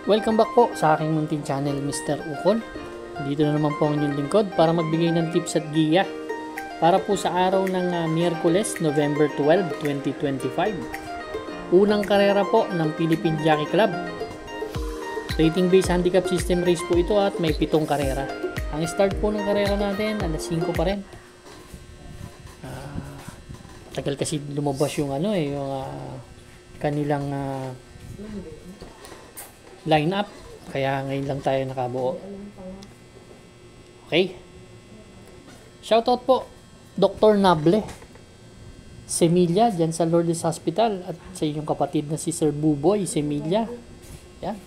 Welcome back po sa aking munting channel, Mr. Ukol. Dito na naman po ang inyong lingkod para magbigay ng tips at giya para po sa araw ng Miyerkules, November 12, 2025. Unang karera po ng Philippine Jockey Club. Rating based handicap system race po ito at may 7 karera. Ang start po ng karera natin, alas 5 pa rin. Tagal kasi lumabas yung kanilang line up, kaya ngayon lang tayo nakabuo. Okay, shoutout po Dr. Nable Semilla dyan sa Lourdes Hospital at sa inyong kapatid na si Sir Buboy Semilla. Yan,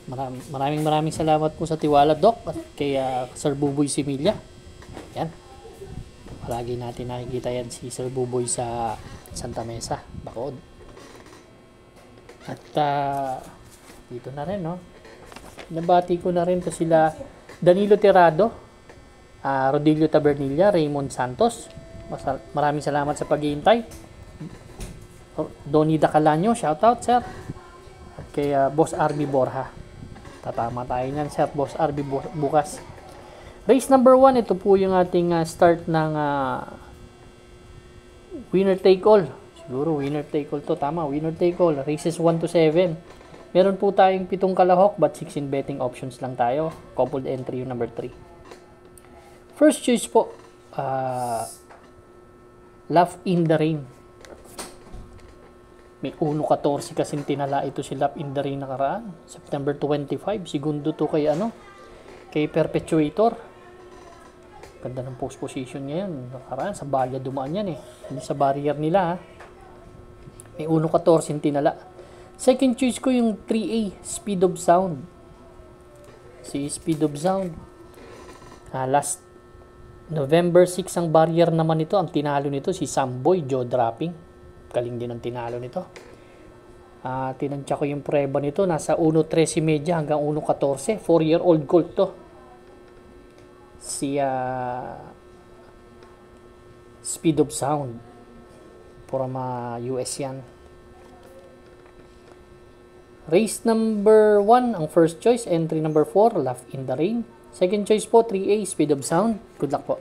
maraming salamat po sa tiwala, Doc, at kay Sir Buboy Semilla. Yan, palagi natin nakikita yan si Sir Buboy sa Santa Mesa, Bacood. At dito na rin, no? Nabati ko na rin to sila Danilo Tirado, Rodilio Tabernilla, Raymond Santos. Maraming salamat sa paghihintay. Donnie Dacalanyo, shoutout sir. At kay Boss Arby Borja. Tatama tayo niyan sir, Boss Arby bukas. Race number 1, ito po yung ating start ng winner take all. Siguro winner take all to, tama, winner take all. Races 1 to 7. Meron po tayong 7 kalahok but 16 betting options lang tayo. Coupled entry yung number 3. First choice po, Laugh in the Rain. May 1.14 kasing tinala ito si Laugh in the Rain nakaraan. September 25. Segundo to kay kay Perpetuator. Ganda ng post position niya yan. Nakaraan, sa balya dumaan yan eh. Hindi sa barrier nila ha. May 1.14 tinala. Second choice ko yung 3A, Speed of Sound. Si Speed of Sound. Last November 6 ang barrier naman ito. Ang tinalo nito si Samboy, Joe Dropping. Galing din ang tinalo nito. Tinansya ko yung preba nito. Nasa 1.13 hanggang 1.14. 4-year-old colt to. Si Speed of Sound. From US yan. Race number 1, ang first choice. Entry number 4, Laugh in the Rain. Second choice po, 3A, Speed of Sound. Good luck po.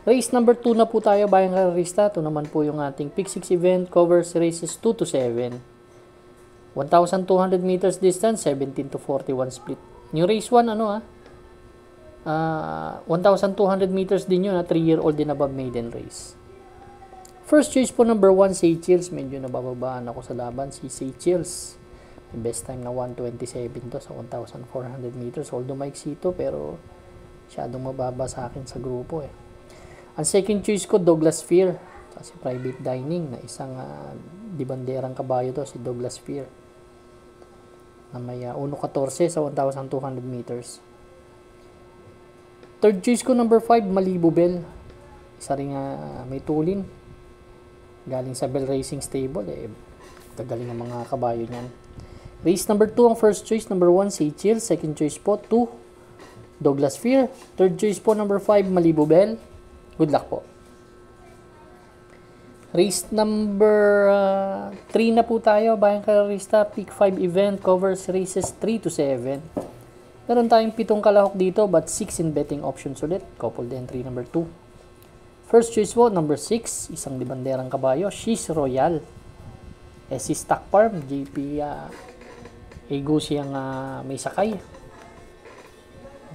Race number 2 na po tayo, bayang karerista. Ito naman po yung ating Pick 6 event. Covers races 2 to 7. 1,200 meters distance, 17 to 41 split. Yung race 1, 1,200 meters din yun, 3-year-old din above maiden race. First choice po, number 1, Seychelles. Medyo nabababaan ako sa laban, si Seychelles. Best time na 1:27 to sa 1,400 meters. Although maiksi ito, pero masyadong mababa sa akin sa grupo eh. Ang second choice ko, Douglas Fear. Kasi private dining na isang dibanderang kabayo to, si Douglas Fear. Na may 1.14 sa 1,200 meters. Third choice ko, number 5, Malibu Bell. Isa rin may tulin. Galing sa Bell Racing Stable. Gagaling ang mga kabayo niyan. Race number 2, ang first choice, number 1, Seychelles. Second choice po, 2, Douglas Fear. Third choice po, number 5, Malibu Bell. Good luck po. Race number 3 na po tayo, bayang karerista. Pick 5 event, covers races 3 to 7. Meron tayong 7 kalahok dito, but 6 in betting options ulit. Coupled entry number 2. First choice po, number 6, isang dibanderang kabayo, She's Royal. Si Stock Farm, JP Egusi ang may sakay.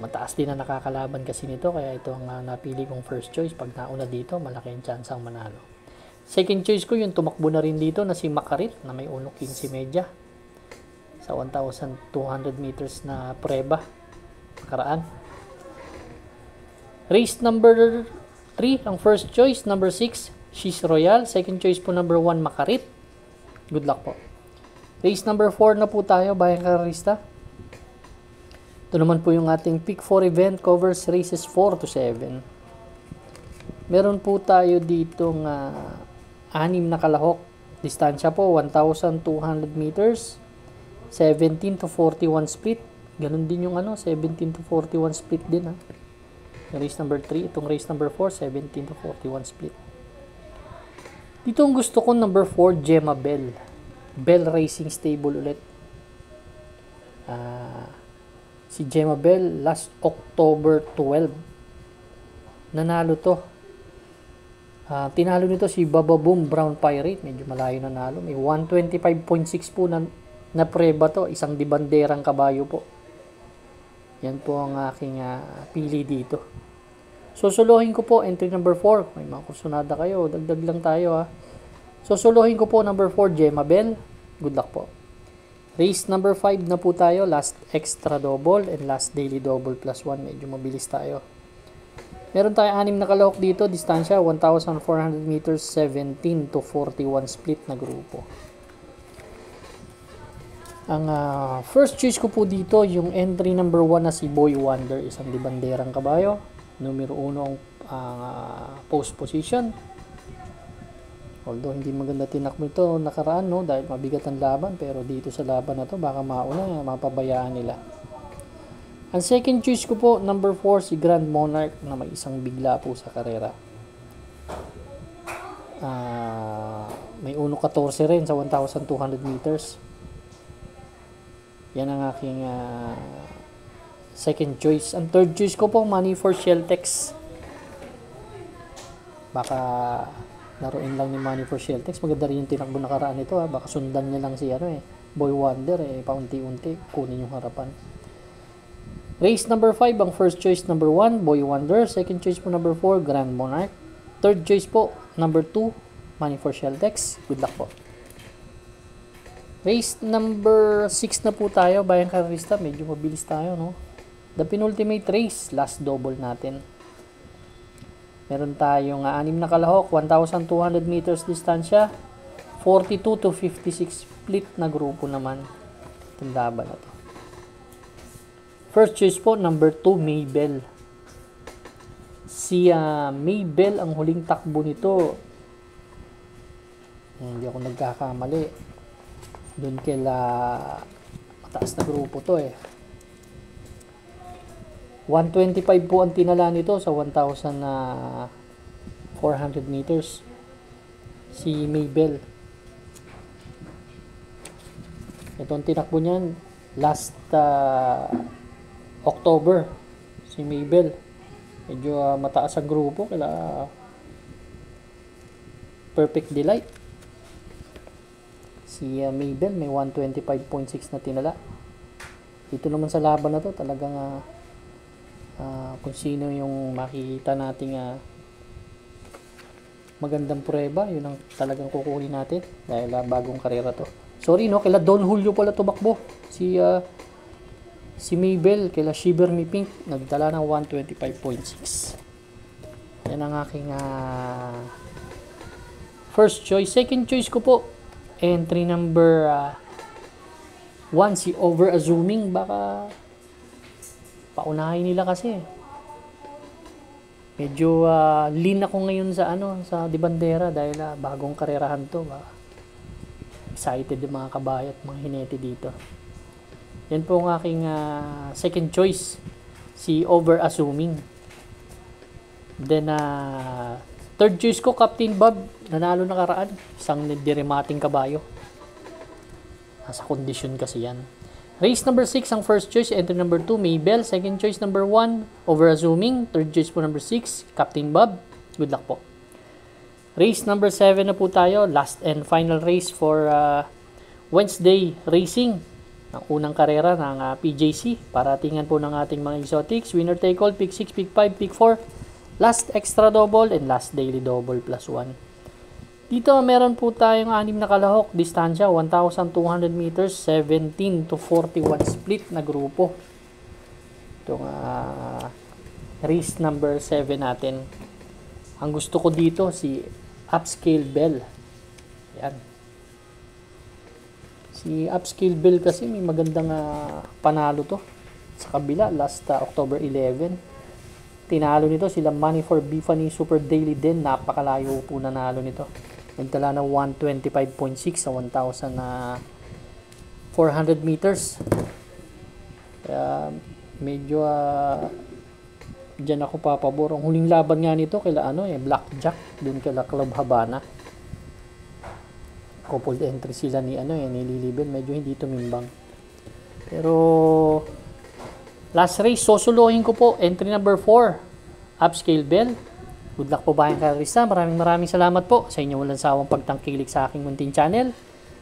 Mataas din na nakakalaban kasi nito, kaya ito ang napili kong first choice. Pag nauna dito, malaki ang chance ang manalo. Second choice ko yung tumakbo na rin dito na si Makarit na may 1.15 medya sa 1,200 meters na preba nakaraan. Race number 3, ang first choice, number 6, She's Royal. Second choice po, number 1, Makarit. Good luck po. Race number 4 na po tayo, bayang karerista. Ito naman po yung ating Pick 4 event, covers races 4 to 7. Meron po tayo ditong 6 na kalahok. Distansya po, 1,200 meters, 17 to 41 split. Ganun din yung 17 to 41 split din Yung race number 3, itong race number 4, 17 to 41 split. Dito ang gusto ko, number 4, Gemma Bell. Bell Racing Stable ulit. Si Gemma Bell last October 12. Nanalo to. Tinalo nito si Bababoom Brown Pirate. Medyo malayo nanalo. May 125.6 po na preba to. Isang dibanderang kabayo po. Yan po ang aking pili dito. Susuluhin ko po entry number 4. May mga kursunada kayo. Dagdag lang tayo ha. Susuluhin ko po number 4 Gemma Bell. Good luck po. Race number 5 na po tayo. Last extra double and last daily double plus 1. Medyo mabilis tayo. Meron tayo 6 na kalahok dito. Distansya 1,400 meters, 17 to 41 split na grupo. Ang first choice ko po dito, yung entry number 1 na si Boy Wonder. Isang dibanderang kabayo. Numero 1 ang post position. Although hindi maganda tinakbo ito nakaraan, no, dahil mabigat ang laban, pero dito sa laban na to baka mauna, mapabayaan nila. Ang second choice ko po, number 4 si Grand Monarch na may isang bigla po sa karera. May 1.14 rin sa 1,200 meters. Yan ang aking second choice. Ang third choice ko po, Money for Sheltex. Baka laruin lang ni Money for Sheltex. Maganda rin yung tinakbo nakaraan nito. Baka sundan niya lang si Boy Wonder. Paunti-unti kunin yung harapan. Race number 5, ang first choice number 1, Boy Wonder. Second choice po number 4, Grand Monarch. Third choice po, number 2, Money for Sheltex. Good luck po. Race number 6 na po tayo. Bayang Karista, medyo mabilis tayo, no? The penultimate race, last double natin. Meron tayong 6 na kalahok, 1,200 meters distansya, 42 to 56 split na grupo naman. Itong laban na to. First choice po, number 2, Maybell. Si Maybell, ang huling takbo nito, hindi ako nagkakamali. Doon kila mataas na grupo to 125 po ang tinala nito sa 1,400 meters. Si Maybell. Ito ang tinakbo niyan last October. Si Maybell. Medyo mataas ang grupo. Kaya Perfect Delight. Si Maybell may 125.6 na tinala. Dito naman sa laban na to talagang kung sino yung makikita nating magandang prueba, yun ang talagang kukunin natin dahil bagong karera to. Sorry no, kila Don Julio pala tumakbo. Si Maybell, kila Shiver Me Pink nagdala ng 125.6. Yan ang aking first choice. Second choice ko po, entry number 1 si Over Assuming. Baka paunahin nila kasi. Medyo lean ako ngayon sa sa Dibandera dahil bagong karerahan to. Excited yung mga kabayo at mga hinete dito. Yan po ang aking second choice, si Over Assuming. Then third choice ko, Captain Bob, nanalo nakaraan, isang diremating kabayo. Sa kondisyon kasi yan. Race number 6, ang first choice, entry number 2, Maybell. Second choice, number 1, Over Assuming. Third choice po, number 6, Captain Bob. Good luck po. Race number 7 na po tayo. Last and final race for Wednesday Racing. Ang unang karera ng PJC. Paratingan po ng ating mga exotics. Winner take all, pick 6, pick 5, pick 4. Last extra double and last daily double plus 1. Dito meron po tayong 6 na kalahok, distansya 1,200 meters, 17 to 41 split na grupo. Itong race number 7 natin. Ang gusto ko dito si Upscale Bell. Yan. Si Upscale Bell kasi may magandang panalo to. Sa kabila, last October 11. Tinalo nito sila Money for Bifani Super Daily din. Napakalayo po nanalo nito. Nagtala ng 125.6 sa 1,400 meters. Kaya medyo dyan ako papabor. Ang huling laban nga nito kaila Blackjack, dun kaila Club Habana. Coupled entry sila ni ni Lilibel, medyo hindi tumimbang. Pero, last race, sosolohin ko po. Entry number 4, Upscale Bell. Good luck po Bayang Karista. Maraming salamat po sa inyo walang sawang pagtangkilik sa aking munting channel.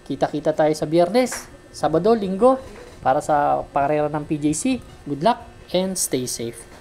Kita-kita tayo sa Biyernes, Sabado, Linggo para sa karera ng PJC. Good luck and stay safe.